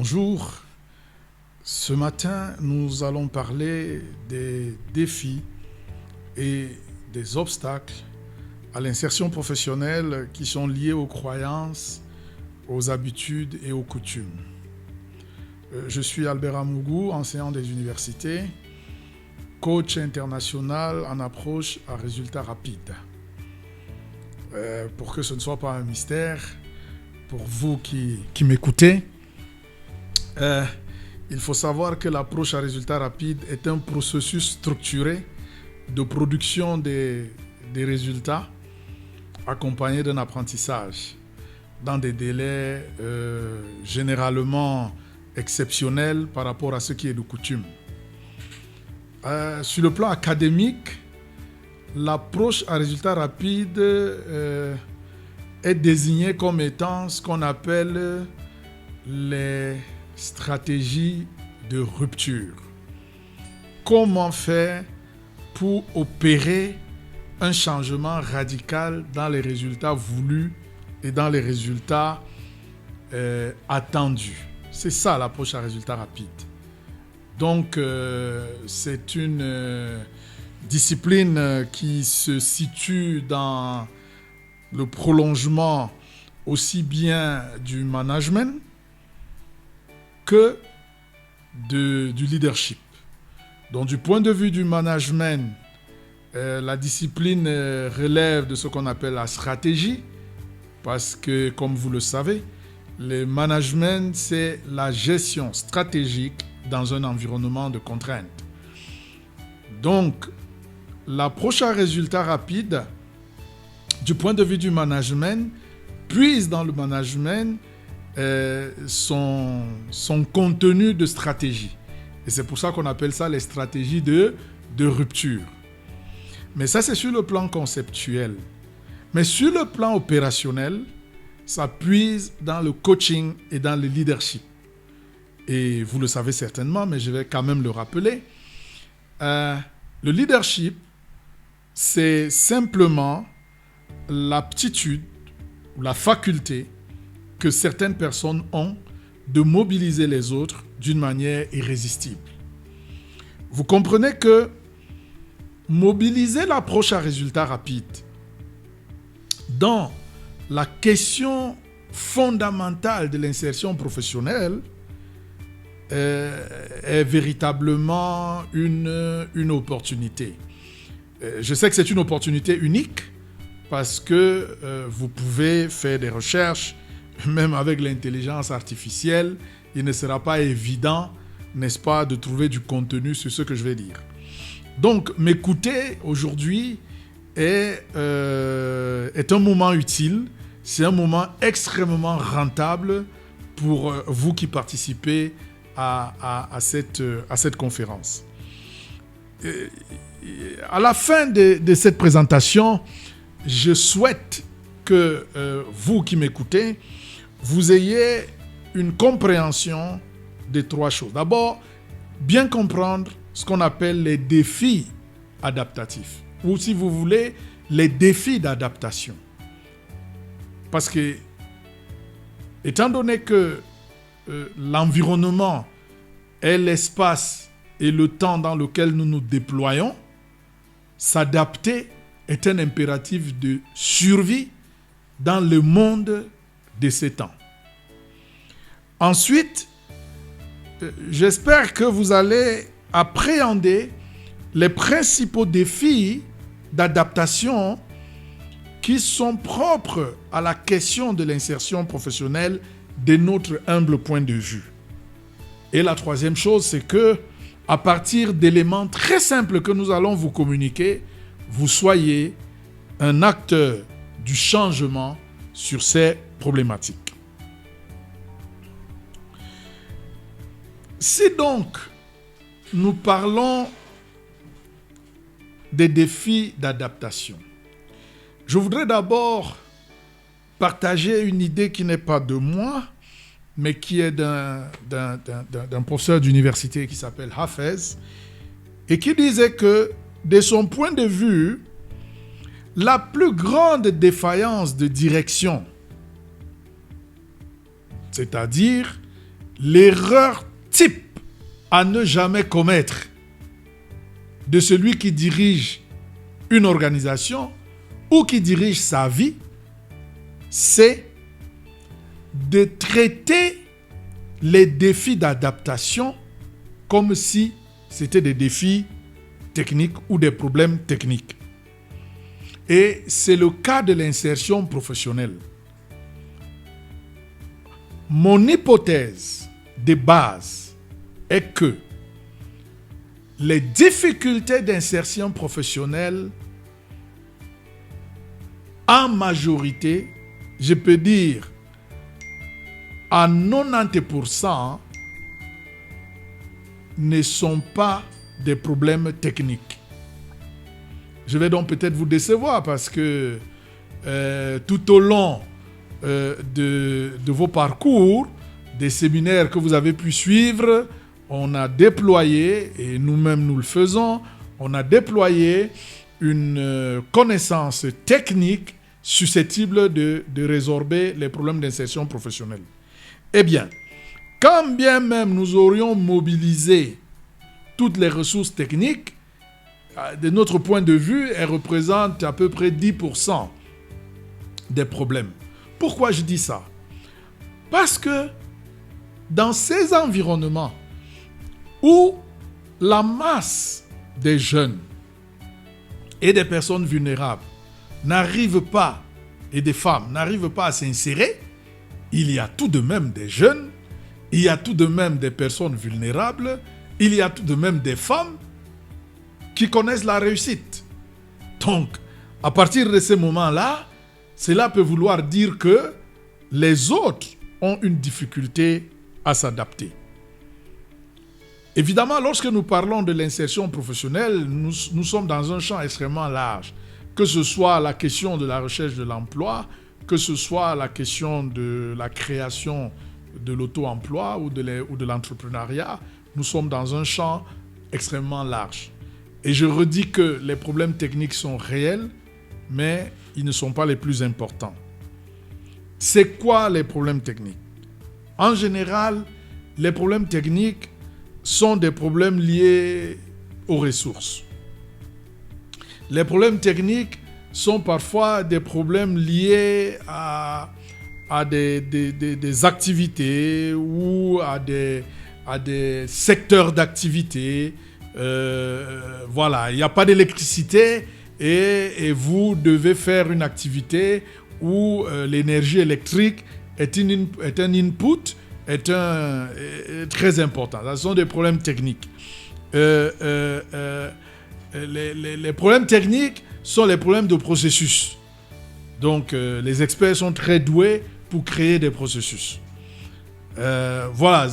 Bonjour. Ce matin, nous allons parler des défis et des obstacles à l'insertion professionnelle qui sont liés aux croyances, aux habitudes et aux coutumes. Je suis Albert Amougou, enseignant des universités, coach international en approche à résultats rapides. Pour que ce ne soit pas un mystère, pour vous qui m'écoutez, il faut savoir que l'approche à résultats rapides est un processus structuré de production des résultats accompagné d'un apprentissage dans des délais généralement exceptionnels par rapport à ce qui est de coutume. Sur le plan académique, l'approche à résultats rapides est désignée comme étant ce qu'on appelle les stratégies de rupture. Comment faire pour opérer un changement radical dans les résultats voulus et dans les résultats attendus. C'est ça l'approche à résultats rapides. Donc, c'est une discipline qui se situe dans le prolongement aussi bien du management que du leadership. Donc, du point de vue du management, la discipline relève de ce qu'on appelle la stratégie, parce que, comme vous le savez, le management, c'est la gestion stratégique dans un environnement de contraintes. Donc, l'approche à résultats rapides, du point de vue du management, puise dans le management son contenu de stratégie. Et c'est pour ça qu'on appelle ça les stratégies de rupture. Mais ça, c'est sur le plan conceptuel. Mais sur le plan opérationnel, ça puise dans le coaching et dans le leadership. Et vous le savez certainement, mais je vais quand même le rappeler. Le leadership, c'est simplement l'aptitude ou la faculté que certaines personnes ont de mobiliser les autres d'une manière irrésistible. Vous comprenez que mobiliser l'approche à résultats rapides dans la question fondamentale de l'insertion professionnelle est véritablement une opportunité. Je sais que c'est une opportunité unique parce que vous pouvez faire des recherches, même avec l'intelligence artificielle, il ne sera pas évident, n'est-ce pas, de trouver du contenu sur ce que je vais dire. Donc, m'écouter aujourd'hui est un moment utile, c'est un moment extrêmement rentable pour vous qui participez à cette conférence. À la fin de cette présentation, je souhaite que vous qui m'écoutez, vous ayez une compréhension de trois choses. D'abord, bien comprendre ce qu'on appelle les défis adaptatifs, ou si vous voulez, les défis d'adaptation. Parce que, étant donné que l'environnement est l'espace et le temps dans lequel nous nous déployons, s'adapter est un impératif de survie dans le monde de ces temps. Ensuite, j'espère que vous allez appréhender les principaux défis d'adaptation qui sont propres à la question de l'insertion professionnelle de notre humble point de vue. Et la troisième chose, c'est que, à partir d'éléments très simples que nous allons vous communiquer, vous soyez un acteur du changement sur ces problématiques. Si donc nous parlons des défis d'adaptation, je voudrais d'abord partager une idée qui n'est pas de moi, mais qui est d'un professeur d'université qui s'appelle Hafez, et qui disait que, de son point de vue, la plus grande défaillance de direction, c'est-à-dire l'erreur type à ne jamais commettre de celui qui dirige une organisation ou qui dirige sa vie, c'est de traiter les défis d'adaptation comme si c'était des défis techniques ou des problèmes techniques. Et c'est le cas de l'insertion professionnelle. Mon hypothèse de base est que les difficultés d'insertion professionnelle, en majorité, je peux dire à 90%, ne sont pas des problèmes techniques. Je vais donc peut-être vous décevoir parce que tout au long de vos parcours, des séminaires que vous avez pu suivre, on a déployé, et nous-mêmes nous le faisons, on a déployé une connaissance technique susceptible de résorber les problèmes d'insertion professionnelle. Eh bien, quand bien même nous aurions mobilisé toutes les ressources techniques, de notre point de vue, elles représentent à peu près 10% des problèmes. Pourquoi je dis ça? Parce que dans ces environnements où la masse des jeunes et des personnes vulnérables n'arrivent pas, et des femmes n'arrivent pas à s'insérer, il y a tout de même des jeunes, il y a tout de même des personnes vulnérables, il y a tout de même des femmes qui connaissent la réussite. Donc, à partir de ce moment-là, cela peut vouloir dire que les autres ont une difficulté à s'adapter. Évidemment, lorsque nous parlons de l'insertion professionnelle, nous sommes dans un champ extrêmement large. Que ce soit la question de la recherche de l'emploi, que ce soit la question de la création de l'auto-emploi ou de l'entrepreneuriat, nous sommes dans un champ extrêmement large. Et je redis que les problèmes techniques sont réels, mais ils ne sont pas les plus importants. C'est quoi les problèmes techniques? En général, les problèmes techniques sont des problèmes liés aux ressources. Les problèmes techniques sont parfois des problèmes liés à des activités ou à des secteurs d'activité. Voilà, il n'y a pas d'électricité et vous devez faire une activité où l'énergie électrique est un input, est très important. Ce sont des problèmes techniques. Les problèmes techniques sont les problèmes de processus. Donc, les experts sont très doués pour créer des processus. Voilà,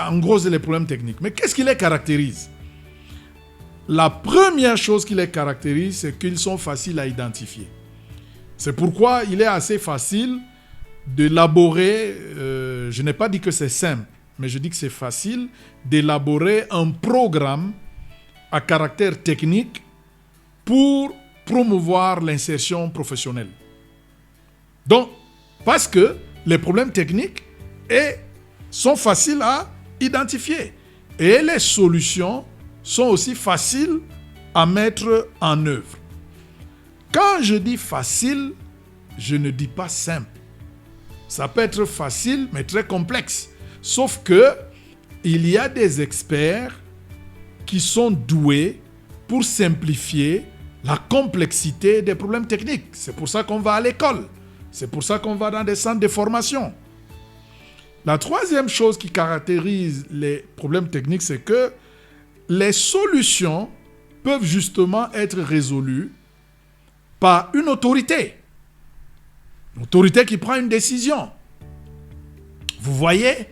en gros, c'est les problèmes techniques. Mais qu'est-ce qui les caractérise? La première chose qui les caractérise, c'est qu'ils sont faciles à identifier. C'est pourquoi il est assez facile d'élaborer, je n'ai pas dit que c'est simple, mais je dis que c'est facile d'élaborer un programme à caractère technique pour promouvoir l'insertion professionnelle. Donc, parce que les problèmes techniques sont faciles à identifier et les solutions sont aussi faciles à mettre en œuvre. Quand je dis facile, je ne dis pas simple. Ça peut être facile, mais très complexe. Sauf que il y a des experts qui sont doués pour simplifier la complexité des problèmes techniques. C'est pour ça qu'on va à l'école. C'est pour ça qu'on va dans des centres de formation. La troisième chose qui caractérise les problèmes techniques, c'est que les solutions peuvent justement être résolues par une autorité. Une autorité qui prend une décision. Vous voyez,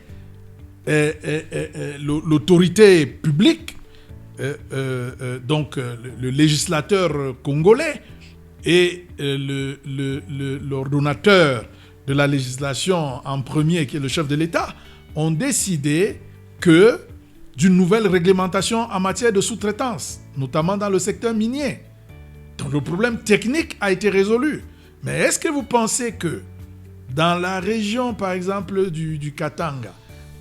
l'autorité publique, donc le législateur congolais et l'ordonnateur de la législation en premier, qui est le chef de l'État, ont décidé d'une nouvelle réglementation en matière de sous-traitance, notamment dans le secteur minier. Donc le problème technique a été résolu. Mais est-ce que vous pensez que dans la région, par exemple, du Katanga,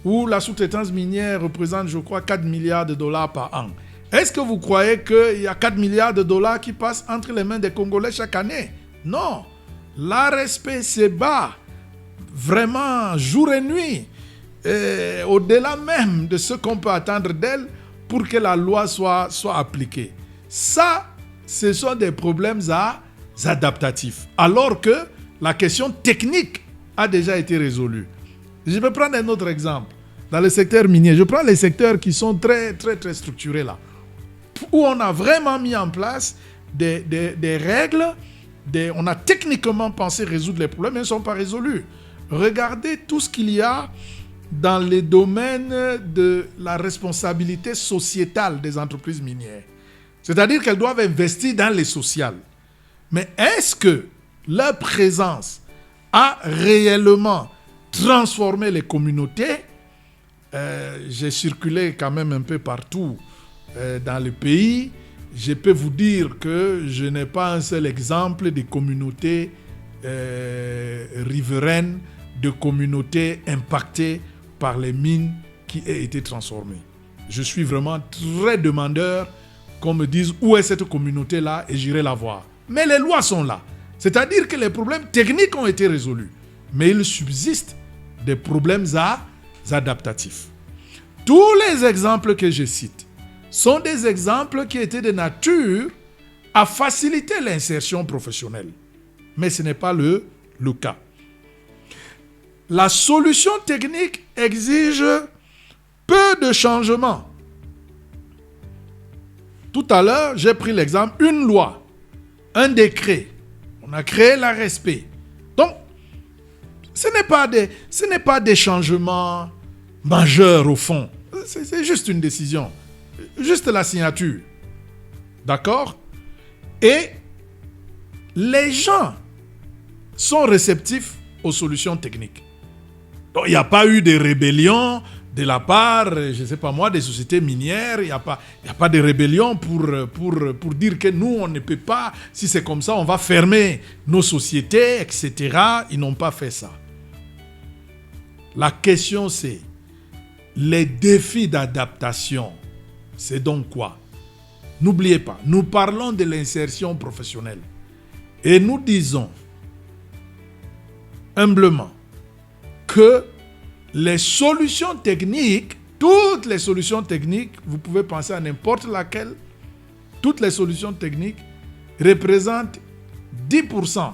où la sous-traitance minière représente, je crois, 4 milliards de dollars par an. Est-ce que vous croyez qu'il y a 4 milliards de dollars qui passent entre les mains des Congolais chaque année? Non. L'ARSP se bat vraiment jour et nuit, au-delà même de ce qu'on peut attendre d'elle pour que la loi soit appliquée. Ça, ce sont des problèmes adaptatifs. Alors que la question technique a déjà été résolue. Je vais prendre un autre exemple. Dans le secteur minier, je prends les secteurs qui sont très, très, très structurés là, où on a vraiment mis en place des règles, on a techniquement pensé résoudre les problèmes, mais ils ne sont pas résolus. Regardez tout ce qu'il y a dans les domaines de la responsabilité sociétale des entreprises minières. C'est-à-dire qu'elles doivent investir dans les sociales. Mais est-ce que leur présence a réellement transformé les communautés? J'ai circulé quand même un peu partout dans le pays. Je peux vous dire que je n'ai pas un seul exemple de communautés riveraines, de communautés impactées par les mines qui aient été transformées. Je suis vraiment très demandeur qu'on me dise où est cette communauté-là et j'irai la voir. Mais les lois sont là. C'est-à-dire que les problèmes techniques ont été résolus. Mais il subsiste des problèmes adaptatifs. Tous les exemples que je cite sont des exemples qui étaient de nature à faciliter l'insertion professionnelle. Mais ce n'est pas le cas. La solution technique exige peu de changements. Tout à l'heure, j'ai pris l'exemple, une loi, un décret. On a créé l'ARSP. Donc, ce n'est pas des changements majeurs au fond. C'est juste une décision. Juste la signature. D'accord? Et les gens sont réceptifs aux solutions techniques. Donc, il n'y a pas eu de rébellion de la part, je ne sais pas moi, des sociétés minières. Il n'y a pas de rébellion pour dire que nous, on ne peut pas, si c'est comme ça, on va fermer nos sociétés, etc. Ils n'ont pas fait ça. La question, c'est les défis d'adaptation. C'est donc quoi? N'oubliez pas, nous parlons de l'insertion professionnelle. Et nous disons humblement que les solutions techniques, toutes les solutions techniques, vous pouvez penser à n'importe laquelle, toutes les solutions techniques représentent 10%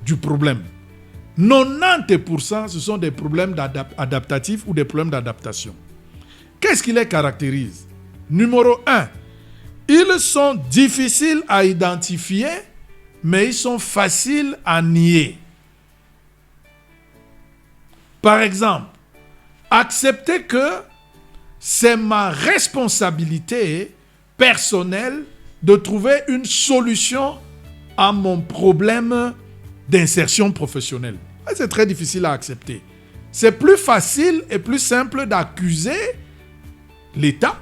du problème. 90% ce sont des problèmes adaptatifs ou des problèmes d'adaptation. Qu'est-ce qui les caractérise? Numéro 1, ils sont difficiles à identifier, mais ils sont faciles à nier. Par exemple, accepter que c'est ma responsabilité personnelle de trouver une solution à mon problème d'insertion professionnelle. C'est très difficile à accepter. C'est plus facile et plus simple d'accuser l'État,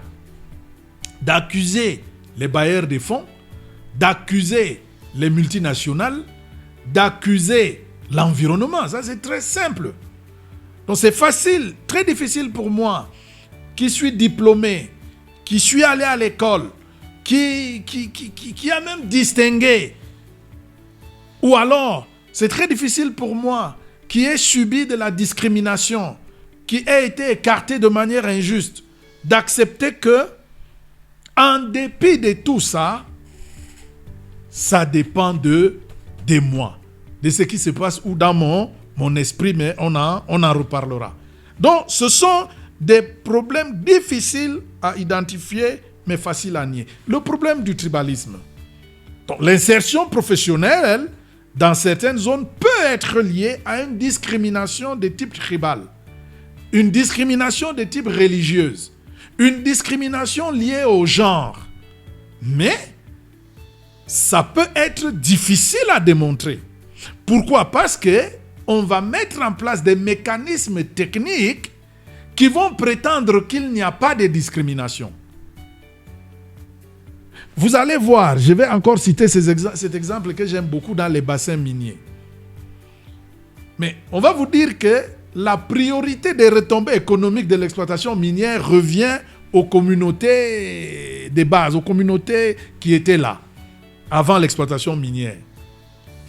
d'accuser les bailleurs de fonds, d'accuser les multinationales, d'accuser l'environnement. Ça, c'est très simple. Donc, c'est facile, très difficile pour moi, qui suis diplômé, qui suis allé à l'école, qui a même distingué. Ou alors, c'est très difficile pour moi, qui ai subi de la discrimination, qui ai été écarté de manière injuste, d'accepter que, en dépit de tout ça, ça dépend de moi, de ce qui se passe ou dans mon esprit, mais on en reparlera. Donc, ce sont des problèmes difficiles à identifier, mais faciles à nier. Le problème du tribalisme. Donc, l'insertion professionnelle, dans certaines zones, peut être liée à une discrimination de type tribal, une discrimination de type religieuse, une discrimination liée au genre. Mais ça peut être difficile à démontrer. Pourquoi? Parce qu'on va mettre en place des mécanismes techniques qui vont prétendre qu'il n'y a pas de discrimination. Vous allez voir, je vais encore citer cet exemple que j'aime beaucoup dans les bassins miniers. Mais on va vous dire que la priorité des retombées économiques de l'exploitation minière revient aux communautés de base, aux communautés qui étaient là avant l'exploitation minière.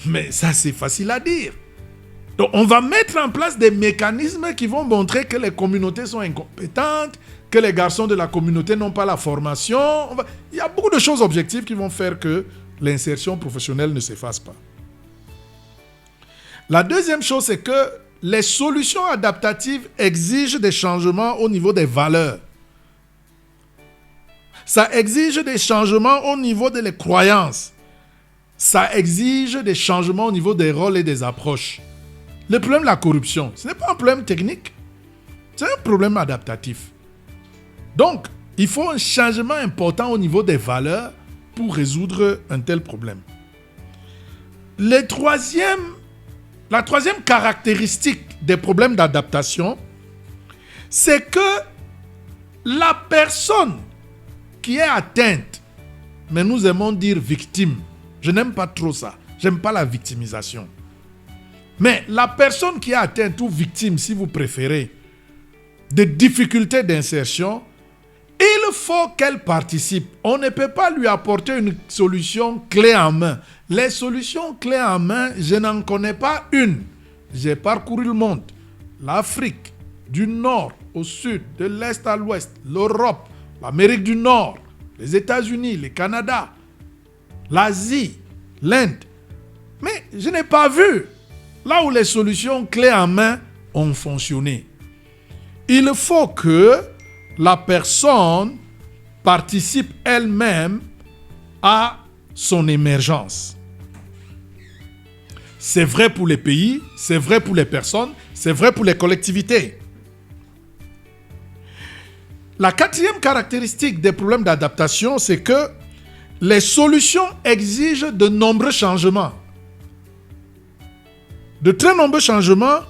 Mais ça, c'est facile à dire. Donc, on va mettre en place des mécanismes qui vont montrer que les communautés sont incompétentes, que les garçons de la communauté n'ont pas la formation. Il y a beaucoup de choses objectives qui vont faire que l'insertion professionnelle ne s'efface pas. La deuxième chose, c'est que les solutions adaptatives exigent des changements au niveau des valeurs. Ça exige des changements au niveau des croyances. Ça exige des changements au niveau des rôles et des approches. Le problème de la corruption, ce n'est pas un problème technique, c'est un problème adaptatif. Donc, il faut un changement important au niveau des valeurs pour résoudre un tel problème. La troisième caractéristique des problèmes d'adaptation, c'est que la personne qui est atteinte, mais nous aimons dire victime, je n'aime pas trop ça, j'aime pas la victimisation. Mais la personne qui est atteinte ou victime, si vous préférez, de difficultés d'insertion, il faut qu'elle participe. On ne peut pas lui apporter une solution clé en main. Les solutions clés en main, je n'en connais pas une. J'ai parcouru le monde, l'Afrique, du nord au sud, de l'est à l'ouest, l'Europe, l'Amérique du Nord, les États-Unis, le Canada, l'Asie, l'Inde. Mais je n'ai pas vu là où les solutions clés en main ont fonctionné. Il faut que la personne participe elle-même à son émergence. C'est vrai pour les pays, c'est vrai pour les personnes, c'est vrai pour les collectivités. La quatrième caractéristique des problèmes d'adaptation, c'est que les solutions exigent de nombreux changements. De très nombreux changements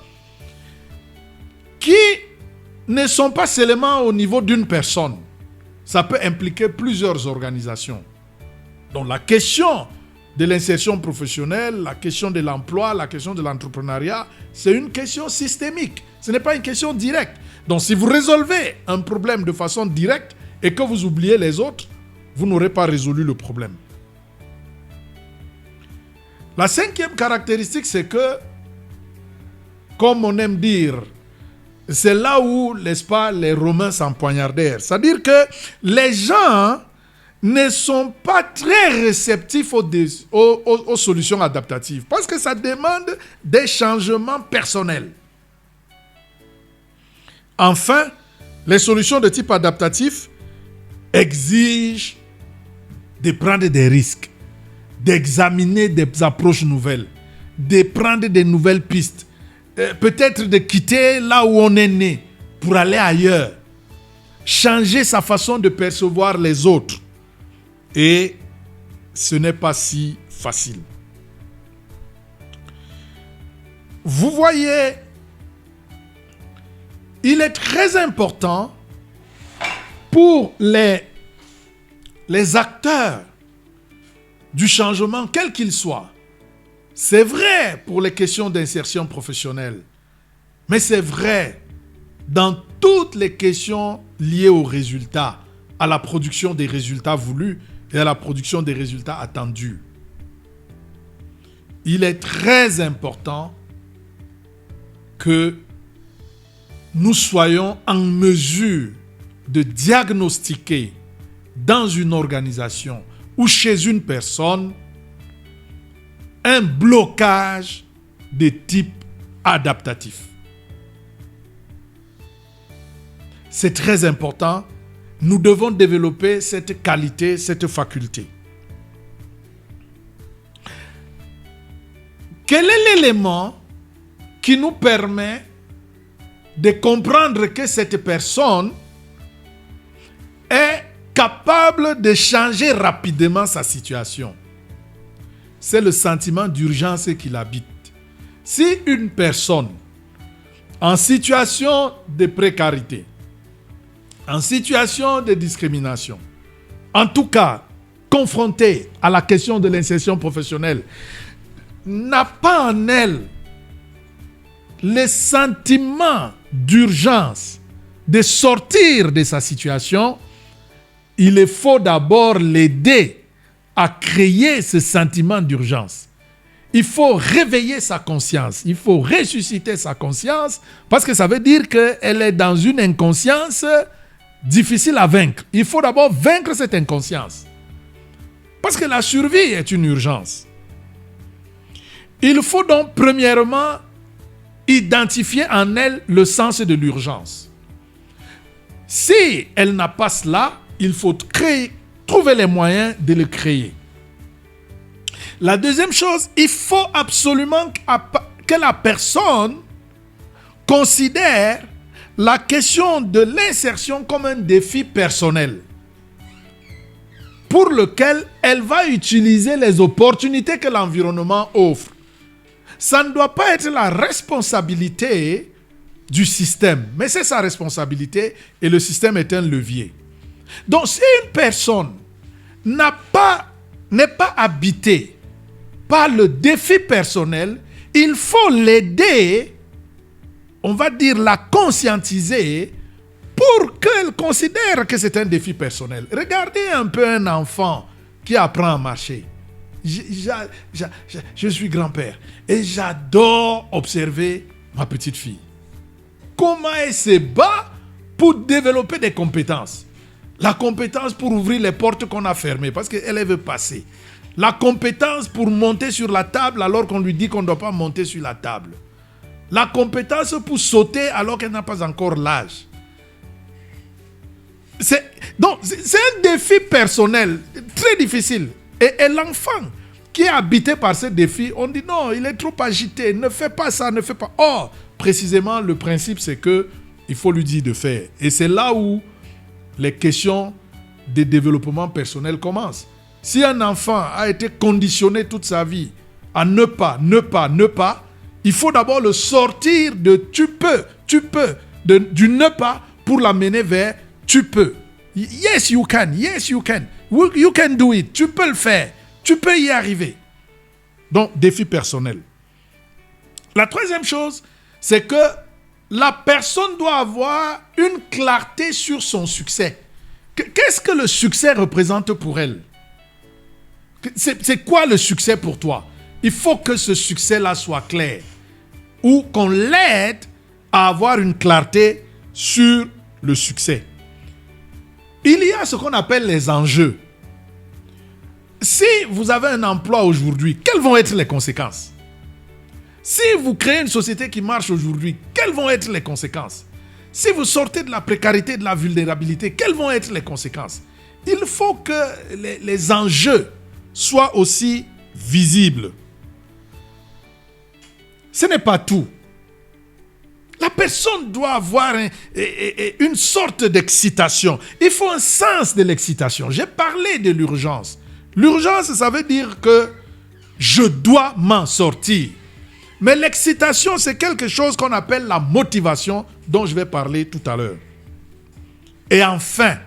qui ne sont pas seulement au niveau d'une personne. Ça peut impliquer plusieurs organisations. Donc la question de l'insertion professionnelle, la question de l'emploi, la question de l'entrepreneuriat, c'est une question systémique. Ce n'est pas une question directe. Donc si vous résolvez un problème de façon directe et que vous oubliez les autres, vous n'aurez pas résolu le problème. La cinquième caractéristique, c'est que, comme on aime dire, c'est là où, n'est-ce pas, les Romains s'empoignardèrent. C'est-à-dire que les gens ne sont pas très réceptifs aux solutions adaptatives parce que ça demande des changements personnels. Enfin, les solutions de type adaptatif exigent de prendre des risques, d'examiner des approches nouvelles, de prendre des nouvelles pistes, peut-être de quitter là où on est né pour aller ailleurs, changer sa façon de percevoir les autres. Et ce n'est pas si facile. Vous voyez, il est très important pour les acteurs du changement, quel qu'il soit. C'est vrai pour les questions d'insertion professionnelle, mais c'est vrai dans toutes les questions liées aux résultats, à la production des résultats voulus et à la production des résultats attendus. Il est très important que nous soyons en mesure de diagnostiquer dans une organisation ou chez une personne un blocage de type adaptatif. C'est très important. Nous devons développer cette qualité, cette faculté. Quel est l'élément qui nous permet de comprendre que cette personne est capable de changer rapidement sa situation? C'est le sentiment d'urgence qui l'habite. Si une personne en situation de précarité, en situation de discrimination, en tout cas confrontée à la question de l'insertion professionnelle, n'a pas en elle le sentiment d'urgence de sortir de sa situation, il faut d'abord l'aider à créer ce sentiment d'urgence. Il faut réveiller sa conscience, il faut ressusciter sa conscience, parce que ça veut dire qu'elle est dans une inconscience difficile à vaincre. Il faut d'abord vaincre cette inconscience. Parce que la survie est une urgence. Il faut donc premièrement identifier en elle le sens de l'urgence. Si elle n'a pas cela, il faut trouver les moyens de le créer. La deuxième chose, il faut absolument que la personne considère la question de l'insertion comme un défi personnel pour lequel elle va utiliser les opportunités que l'environnement offre. Ça ne doit pas être la responsabilité du système, mais c'est sa responsabilité et le système est un levier. Donc si une personne n'est pas habitée par le défi personnel, il faut l'aider, on va dire la conscientiser pour qu'elle considère que c'est un défi personnel. Regardez un peu un enfant qui apprend à marcher. Je suis grand-père et j'adore observer ma petite fille. Comment elle se bat pour développer des compétences. La compétence pour ouvrir les portes qu'on a fermées parce qu'elle veut passer. La compétence pour monter sur la table alors qu'on lui dit qu'on ne doit pas monter sur la table. La compétence pour sauter alors qu'elle n'a pas encore l'âge. Donc, c'est un défi personnel très difficile. Et l'enfant qui est habité par ce défi, on dit non, il est trop agité, ne fais pas ça, ne fais pas. Or, précisément, le principe, c'est qu'il faut lui dire de faire. Et c'est là où les questions de développement personnel commencent. Si un enfant a été conditionné toute sa vie à ne pas, il faut d'abord le sortir de tu peux, du ne pas pour l'amener vers tu peux. Yes, you can. You can do it. Tu peux le faire. Tu peux y arriver. Donc, défi personnel. La troisième chose, c'est que la personne doit avoir une clarté sur son succès. Qu'est-ce que le succès représente pour elle? C'est quoi le succès pour toi? Il faut que ce succès-là soit clair. Ou qu'on l'aide à avoir une clarté sur le succès. Il y a ce qu'on appelle les enjeux. Si vous avez un emploi aujourd'hui, quelles vont être les conséquences? Si vous créez une société qui marche aujourd'hui, quelles vont être les conséquences? Si vous sortez de la précarité, de la vulnérabilité, quelles vont être les conséquences? Il faut que les enjeux soient aussi visibles. Ce n'est pas tout. La personne doit avoir une sorte d'excitation. Il faut un sens de l'excitation. J'ai parlé de l'urgence. L'urgence, ça veut dire que je dois m'en sortir. Mais l'excitation, c'est quelque chose qu'on appelle la motivation, dont je vais parler tout à l'heure. Et enfin,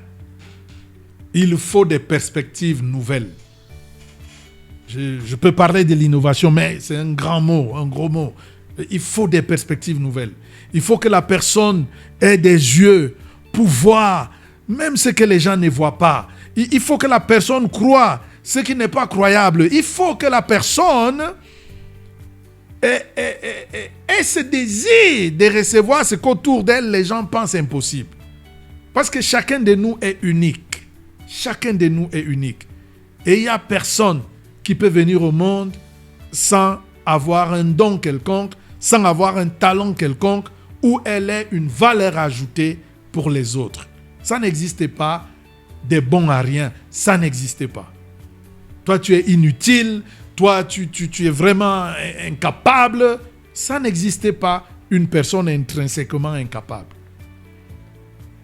il faut des perspectives nouvelles. Je peux parler de l'innovation, mais c'est un grand mot, un gros mot. Il faut des perspectives nouvelles. Il faut que la personne ait des yeux pour voir même ce que les gens ne voient pas. Il faut que la personne croie ce qui n'est pas croyable. Il faut que la personne ait ce désir de recevoir ce qu'autour d'elle, les gens pensent impossible. Parce que chacun de nous est unique. Chacun de nous est unique. Et il n'y a personne qui peut venir au monde sans avoir un don quelconque, sans avoir un talent quelconque, où elle est une valeur ajoutée pour les autres. Ça n'existe pas des bons à rien. Ça n'existe pas. Toi, tu es inutile. Toi, tu es vraiment incapable. Ça n'existe pas une personne intrinsèquement incapable.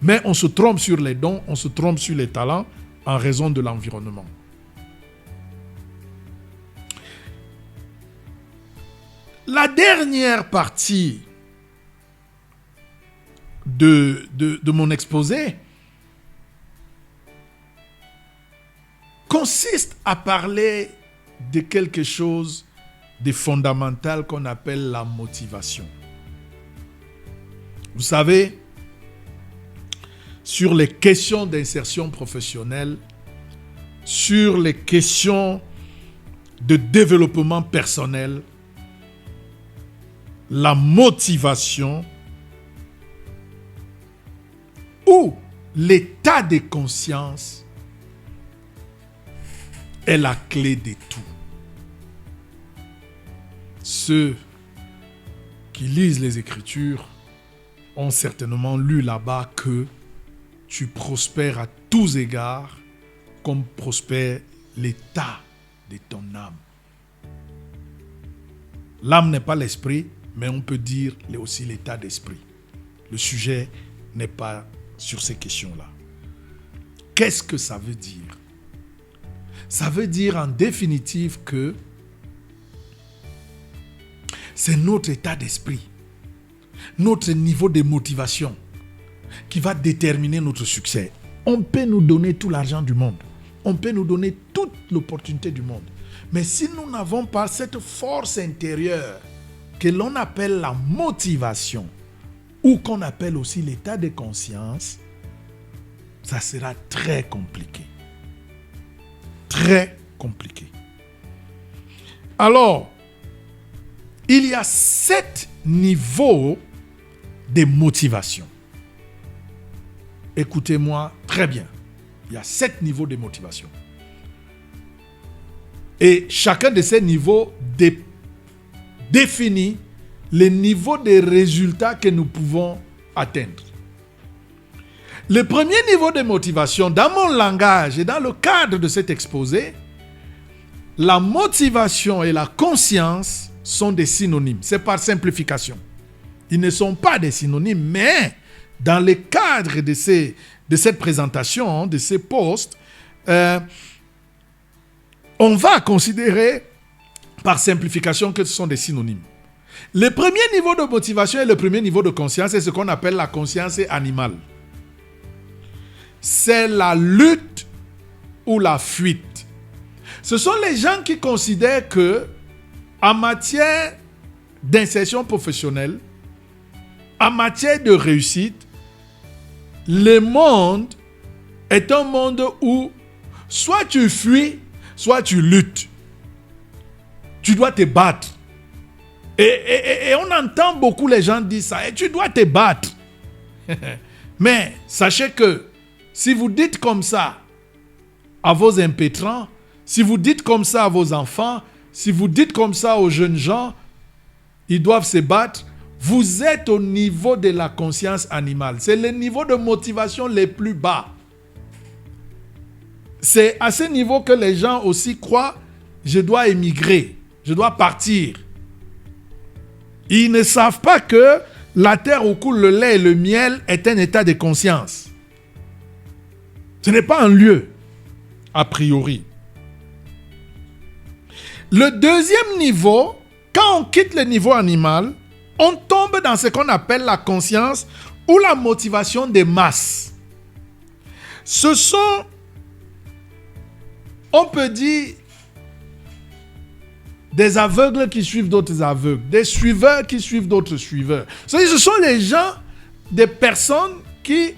Mais on se trompe sur les dons, on se trompe sur les talents en raison de l'environnement. La dernière partie de mon exposé consiste à parler de quelque chose de fondamental qu'on appelle la motivation. Vous savez, sur les questions d'insertion professionnelle, sur les questions de développement personnel, la motivation ou l'état de conscience est la clé de tout. Ceux qui lisent les Écritures ont certainement lu là-bas que tu prospères à tous égards comme prospère l'état de ton âme. L'âme n'est pas l'esprit, mais on peut dire aussi l'état d'esprit. Le sujet n'est pas sur ces questions-là. Qu'est-ce que ça veut dire? Ça veut dire en définitive que c'est notre état d'esprit, notre niveau de motivation qui va déterminer notre succès. On peut nous donner tout l'argent du monde. On peut nous donner toute l'opportunité du monde. Mais si nous n'avons pas cette force intérieure que l'on appelle la motivation ou qu'on appelle aussi l'état de conscience, ça sera très compliqué. Très compliqué. Alors, il y a 7 niveaux de motivation. Écoutez-moi très bien. Il y a 7 niveaux de motivation. Et chacun de ces niveaux définit le niveau de résultats que nous pouvons atteindre. Le premier niveau de motivation, dans mon langage et dans le cadre de cet exposé, la motivation et la conscience sont des synonymes. C'est par simplification. Ils ne sont pas des synonymes, mais dans le cadre de cette présentation, de ces posts, on va considérer par simplification que ce sont des synonymes. Le premier niveau de motivation et le premier niveau de conscience, c'est ce qu'on appelle la conscience animale. C'est la lutte ou la fuite. Ce sont les gens qui considèrent que, en matière d'insertion professionnelle, en matière de réussite, le monde est un monde où soit tu fuis, soit tu luttes. Tu dois te battre. Et on entend beaucoup les gens dire ça. Et tu dois te battre. Mais sachez que si vous dites comme ça à vos impétrants, si vous dites comme ça à vos enfants, si vous dites comme ça aux jeunes gens, ils doivent se battre, vous êtes au niveau de la conscience animale. C'est le niveau de motivation le plus bas. C'est à ce niveau que les gens aussi croient, je dois émigrer, je dois partir. Ils ne savent pas que la terre où coule le lait et le miel est un état de conscience. Ce n'est pas un lieu, a priori. Le deuxième niveau, quand on quitte le niveau animal, on tombe dans ce qu'on appelle la conscience ou la motivation des masses. Ce sont, on peut dire, des aveugles qui suivent d'autres aveugles, des suiveurs qui suivent d'autres suiveurs. Ce sont les gens, des personnes qui,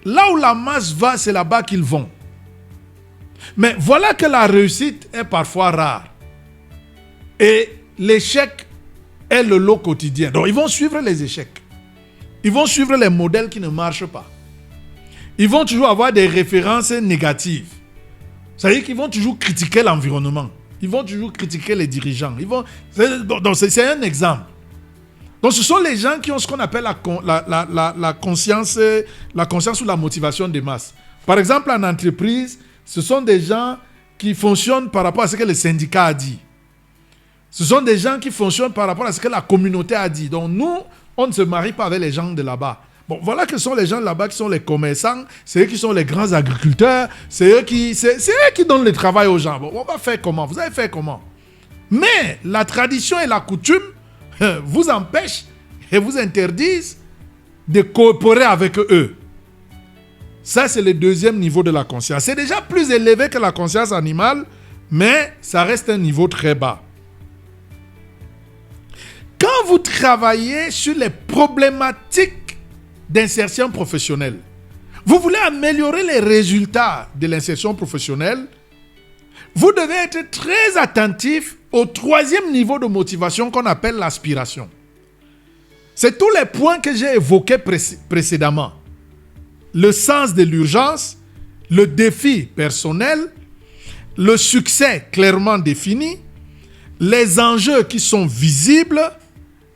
là où la masse va, c'est là-bas qu'ils vont. Mais voilà que la réussite est parfois rare. Et l'échec est le lot quotidien. Donc ils vont suivre les échecs. Ils vont suivre les modèles qui ne marchent pas. Ils vont toujours avoir des références négatives. C'est-à-dire qu'ils vont toujours critiquer l'environnement. Ils vont toujours critiquer les dirigeants. Donc c'est un exemple. Donc ce sont les gens qui ont ce qu'on appelle la conscience ou la motivation des masses. Par exemple, en entreprise, ce sont des gens qui fonctionnent par rapport à ce que le syndicat a dit. Ce sont des gens qui fonctionnent par rapport à ce que la communauté a dit. Donc nous, on ne se marie pas avec les gens de là-bas. Bon, voilà que sont les gens là-bas qui sont les commerçants, c'est eux qui sont les grands agriculteurs, c'est eux qui donnent le travail aux gens. Bon, on va faire comment? Vous allez faire comment? Mais la tradition et la coutume vous empêchent et vous interdisent de coopérer avec eux. Ça, c'est le deuxième niveau de la conscience. C'est déjà plus élevé que la conscience animale, mais ça reste un niveau très bas. Quand vous travaillez sur les problématiques d'insertion professionnelle. Vous voulez améliorer les résultats de l'insertion professionnelle, vous devez être très attentif au troisième niveau de motivation qu'on appelle l'aspiration. C'est tous les points que j'ai évoqués précédemment. Le sens de l'urgence, le défi personnel, le succès clairement défini, les enjeux qui sont visibles,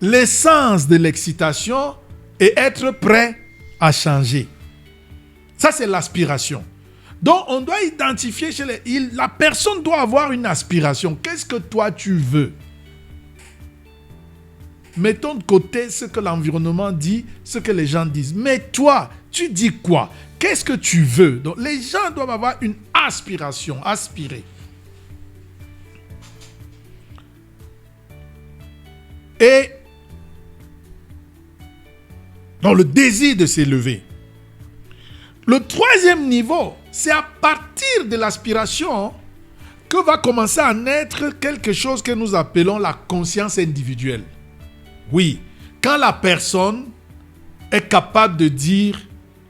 l'essence de l'excitation et être prêt à changer. Ça, c'est l'aspiration. Donc, on doit identifier chez la personne doit avoir une aspiration. Qu'est-ce que toi, tu veux? Mettons de côté ce que l'environnement dit, ce que les gens disent. Mais toi, tu dis quoi? Qu'est-ce que tu veux? Donc, les gens doivent avoir une aspiration, aspirer. Et dans le désir de s'élever. Le troisième niveau, c'est à partir de l'aspiration que va commencer à naître quelque chose que nous appelons la conscience individuelle. Oui, quand la personne est capable de dire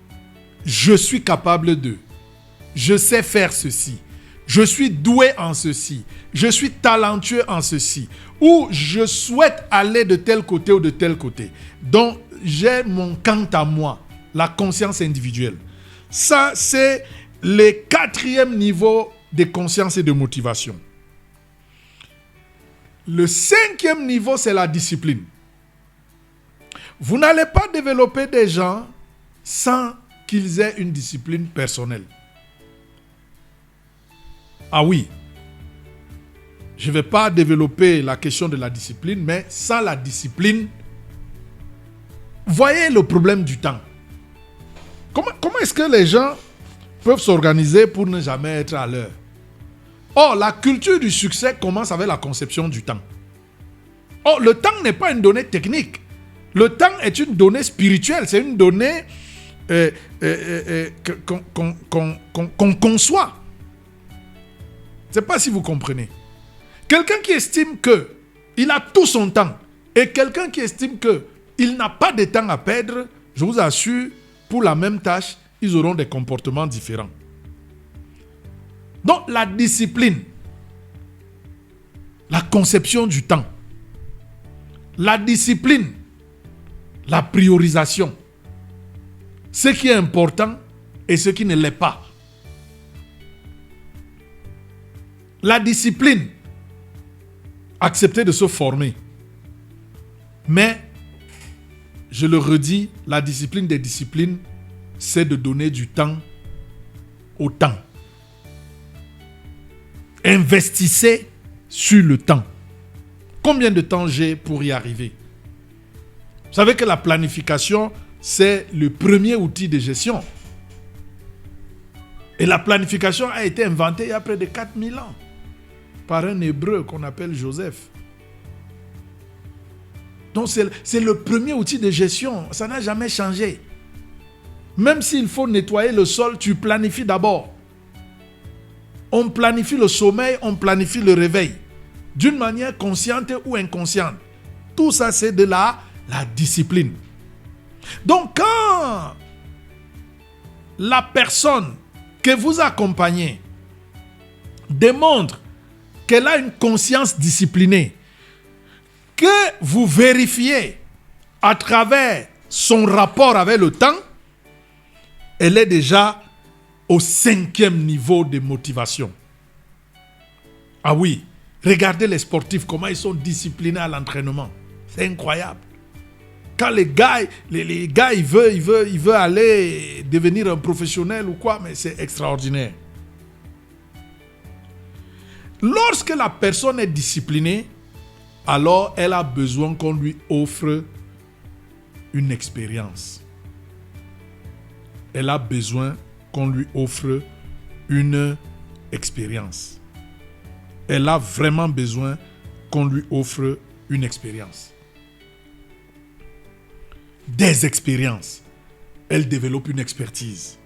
« je suis capable de », « je sais faire ceci », « je suis doué en ceci », « je suis talentueux en ceci » ou « je souhaite aller de tel côté ou de tel côté ». Donc, j'ai mon quant à moi, la conscience individuelle. Ça, c'est le quatrième niveau de conscience et de motivation. Le cinquième niveau, c'est la discipline. Vous n'allez pas développer des gens sans qu'ils aient une discipline personnelle. Ah oui, je ne vais pas développer la question de la discipline, mais sans la discipline, voyez le problème du temps. Comment est-ce que les gens peuvent s'organiser pour ne jamais être à l'heure? Or, la culture du succès commence avec la conception du temps. Or, le temps n'est pas une donnée technique. Le temps est une donnée spirituelle. C'est une donnée qu'on conçoit. Je ne sais pas si vous comprenez. Quelqu'un qui estime qu'il a tout son temps et quelqu'un qui estime qu'il n'a pas de temps à perdre, je vous assure, pour la même tâche, ils auront des comportements différents. Donc, la discipline, la conception du temps, la discipline, la priorisation, ce qui est important et ce qui ne l'est pas. La discipline, accepter de se former. Mais, je le redis, la discipline des disciplines, c'est de donner du temps au temps. Investissez sur le temps. Combien de temps j'ai pour y arriver? Vous savez que la planification, c'est le premier outil de gestion. Et la planification a été inventée il y a près de 4000 ans par un Hébreu qu'on appelle Joseph. Donc c'est le premier outil de gestion. Ça n'a jamais changé. Même s'il faut nettoyer le sol, tu planifies d'abord. On planifie le sommeil, on planifie le réveil. D'une manière consciente ou inconsciente. Tout ça, c'est de la discipline. Donc, quand la personne que vous accompagnez démontre qu'elle a une conscience disciplinée, que vous vérifiez à travers son rapport avec le temps, elle est déjà au 5e niveau de motivation. Ah oui, regardez les sportifs, comment ils sont disciplinés à l'entraînement. C'est incroyable. Quand les gars ils veulent aller devenir un professionnel ou quoi, mais c'est extraordinaire. Lorsque la personne est disciplinée, alors elle a besoin qu'on lui offre une expérience. Elle a besoin qu'on lui offre une expérience. Elle a vraiment besoin qu'on lui offre une expérience. Des expériences. Elle développe une expertise.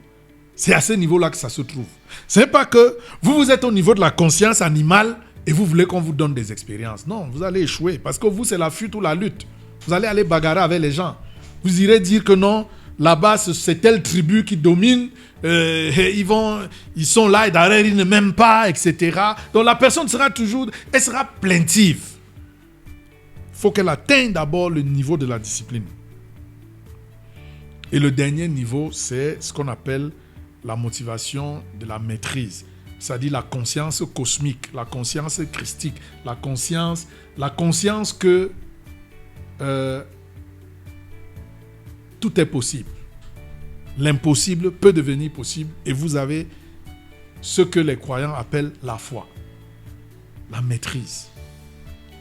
C'est à ce niveau-là que ça se trouve. Ce n'est pas que vous êtes au niveau de la conscience animale et vous voulez qu'on vous donne des expériences. Non, vous allez échouer parce que vous, c'est la fuite ou la lutte. Vous allez aller bagarrer avec les gens. Vous irez dire que non, là-bas, c'est telle tribu qui domine, ils sont là et derrière, ils ne m'aiment pas, etc. Donc la personne elle sera plaintive. Il faut qu'elle atteigne d'abord le niveau de la discipline. Et le dernier niveau, c'est ce qu'on appelle la motivation de la maîtrise. C'est-à-dire la conscience cosmique, la conscience christique, la conscience que tout est possible. L'impossible peut devenir possible et vous avez ce que les croyants appellent la foi, la maîtrise,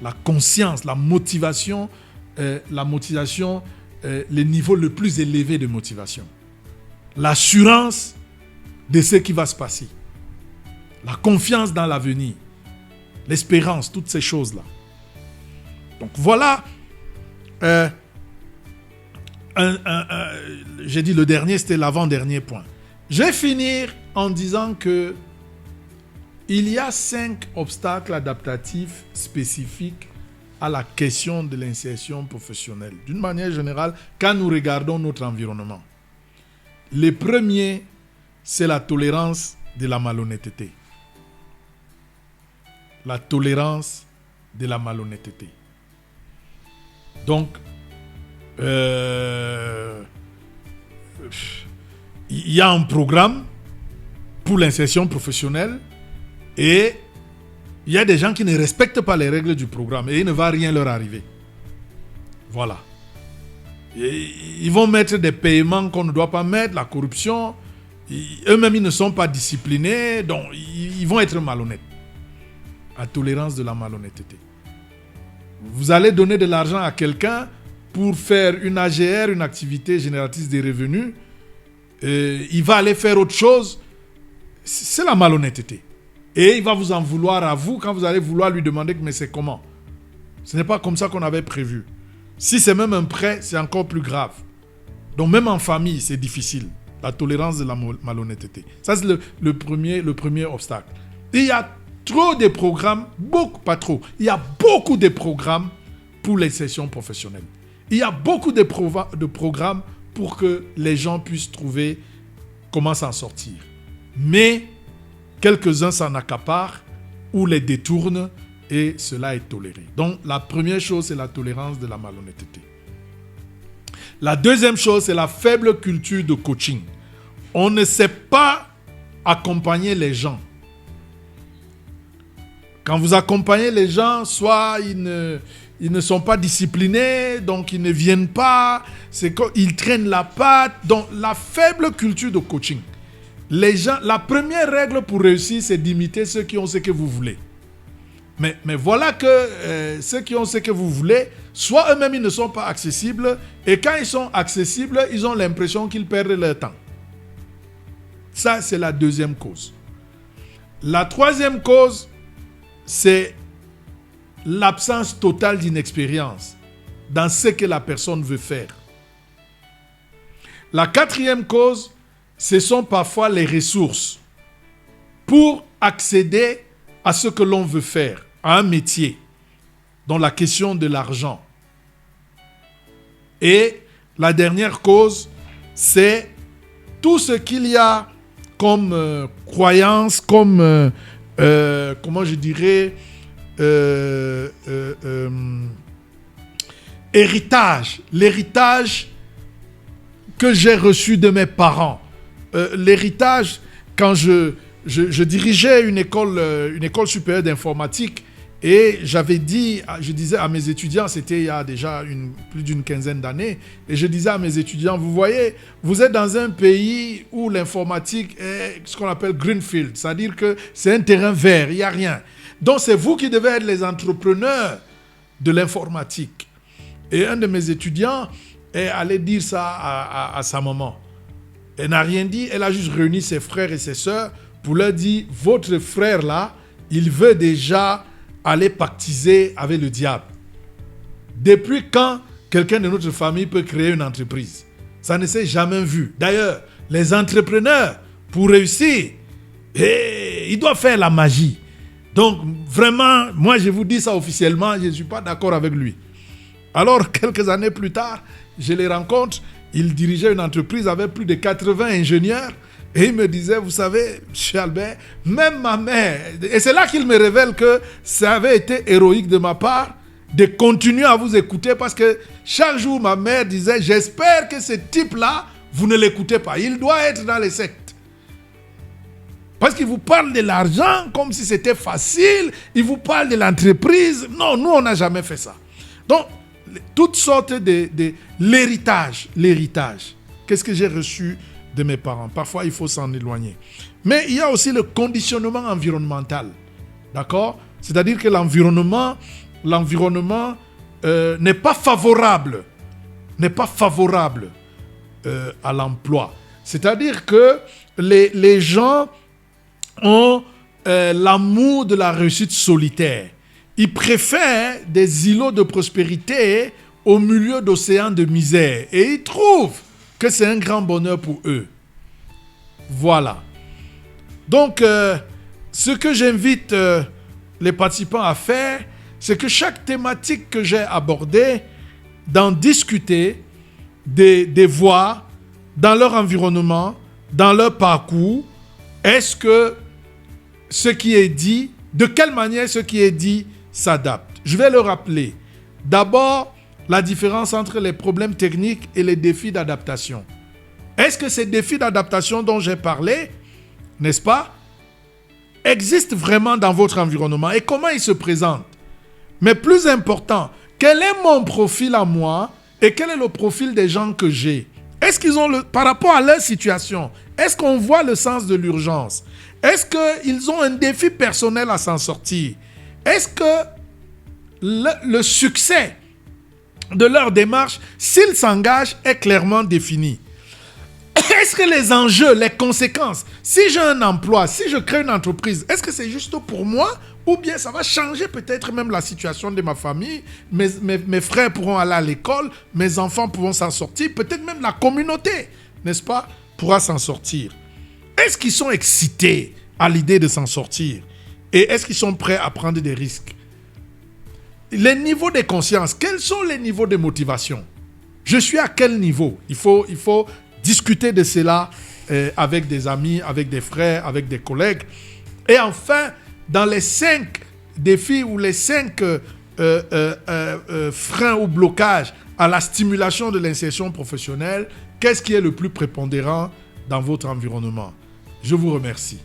la conscience, la motivation, le niveau le plus élevé de motivation, l'assurance de ce qui va se passer, la confiance dans l'avenir, l'espérance, toutes ces choses-là. Donc voilà, j'ai dit le dernier, c'était l'avant-dernier point. Je vais finir en disant que il y a 5 obstacles adaptatifs spécifiques à la question de l'insertion professionnelle. D'une manière générale, quand nous regardons notre environnement, le premier, c'est la tolérance de la malhonnêteté. La tolérance de la malhonnêteté. Donc, il y a un programme pour l'insertion professionnelle et il y a des gens qui ne respectent pas les règles du programme et il ne va rien leur arriver. Voilà. Et ils vont mettre des paiements qu'on ne doit pas mettre, la corruption. Eux-mêmes, ils ne sont pas disciplinés, donc ils vont être malhonnêtes. La tolérance de la malhonnêteté. Vous allez donner de l'argent à quelqu'un pour faire une AGR, une activité génératrice des revenus. Il va aller faire autre chose. C'est la malhonnêteté. Et il va vous en vouloir à vous quand vous allez vouloir lui demander mais c'est comment. Ce n'est pas comme ça qu'on avait prévu. Si c'est même un prêt, c'est encore plus grave. Donc même en famille, c'est difficile. La tolérance de la malhonnêteté. Ça, c'est le premier obstacle. Et il y a trop de programmes, il y a beaucoup de programmes pour l'insertion professionnelle. Il y a beaucoup de programmes pour que les gens puissent trouver comment s'en sortir. Mais quelques-uns s'en accaparent ou les détournent et cela est toléré. Donc la première chose, c'est la tolérance de la malhonnêteté. La deuxième chose, c'est la faible culture de coaching. On ne sait pas accompagner les gens. Quand vous accompagnez les gens, soit ils ne sont pas disciplinés, donc ils ne viennent pas, ils traînent la patte. Donc la faible culture de coaching. Les gens, la première règle pour réussir, c'est d'imiter ceux qui ont ce que vous voulez. Mais voilà que ceux qui ont ce que vous voulez, soit eux-mêmes ils ne sont pas accessibles, et quand ils sont accessibles, ils ont l'impression qu'ils perdent leur temps. Ça, c'est la deuxième cause. La troisième cause, c'est l'absence totale d'inexpérience dans ce que la personne veut faire. La quatrième cause, ce sont parfois les ressources pour accéder à ce que l'on veut faire, à un métier, dans la question de l'argent. Et la dernière cause, c'est tout ce qu'il y a comme croyance, comme, comment je dirais, héritage. L'héritage que j'ai reçu de mes parents. L'héritage, quand je dirigeais une école supérieure d'informatique et je disais à mes étudiants, c'était il y a déjà plus d'une quinzaine d'années, et je disais à mes étudiants, vous voyez, vous êtes dans un pays où l'informatique est ce qu'on appelle greenfield, c'est-à-dire que c'est un terrain vert, il n'y a rien. Donc c'est vous qui devez être les entrepreneurs de l'informatique. Et un de mes étudiants est allé dire ça à sa maman. Elle n'a rien dit, elle a juste réuni ses frères et ses sœurs pour leur dire, votre frère là, il veut déjà aller pactiser avec le diable. Depuis quand quelqu'un de notre famille peut créer une entreprise? Ça ne s'est jamais vu. D'ailleurs, les entrepreneurs, pour réussir, ils doivent faire la magie. Donc, vraiment, moi je vous dis ça officiellement, je ne suis pas d'accord avec lui. Alors, quelques années plus tard, je les rencontre Il dirigeait une entreprise avec plus de 80 ingénieurs. Et il me disait, vous savez, M. Albert, même ma mère, et c'est là qu'il me révèle que ça avait été héroïque de ma part de continuer à vous écouter parce que chaque jour, ma mère disait, j'espère que ce type-là, vous ne l'écoutez pas. Il doit être dans les sectes. Parce qu'il vous parle de l'argent comme si c'était facile. Il vous parle de l'entreprise. Non, nous, on n'a jamais fait ça. Donc, toutes sortes de l'héritage. L'héritage. Qu'est-ce que j'ai reçu de mes parents? Parfois, il faut s'en éloigner. Mais il y a aussi le conditionnement environnemental. D'accord? C'est-à-dire que l'environnement n'est pas favorable. N'est pas favorable à l'emploi. C'est-à-dire que les gens ont l'amour de la réussite solitaire. Ils préfèrent des îlots de prospérité au milieu d'océans de misère. Et ils trouvent que c'est un grand bonheur pour eux. Voilà. Donc, ce que j'invite les participants à faire, c'est que chaque thématique que j'ai abordée, d'en discuter, de voir dans leur environnement, dans leur parcours, est-ce que ce qui est dit, de quelle manière ce qui est dit s'adapte. Je vais le rappeler. D'abord, la différence entre les problèmes techniques et les défis d'adaptation. Est-ce que ces défis d'adaptation dont j'ai parlé, n'est-ce pas, existent vraiment dans votre environnement et comment ils se présentent? Mais plus important, quel est mon profil à moi et quel est le profil des gens que j'ai? Est-ce qu'ils ont, par rapport à leur situation, est-ce qu'on voit le sens de l'urgence? Est-ce qu'ils ont un défi personnel à s'en sortir? Est-ce que le succès de leur démarche, s'ils s'engagent, est clairement défini? Est-ce que les enjeux, les conséquences, si j'ai un emploi, si je crée une entreprise, est-ce que c'est juste pour moi ou bien ça va changer peut-être même la situation de ma famille, mes frères pourront aller à l'école, mes enfants pourront s'en sortir, peut-être même la communauté, n'est-ce pas, pourra s'en sortir. Est-ce qu'ils sont excités à l'idée de s'en sortir? Et est-ce qu'ils sont prêts à prendre des risques? Les niveaux de conscience, quels sont les niveaux de motivation? Je suis à quel niveau? Il faut discuter de cela avec des amis, avec des frères, avec des collègues. Et enfin, dans les 5 défis ou les 5 freins ou blocages à la stimulation de l'insertion professionnelle, qu'est-ce qui est le plus prépondérant dans votre environnement? Je vous remercie.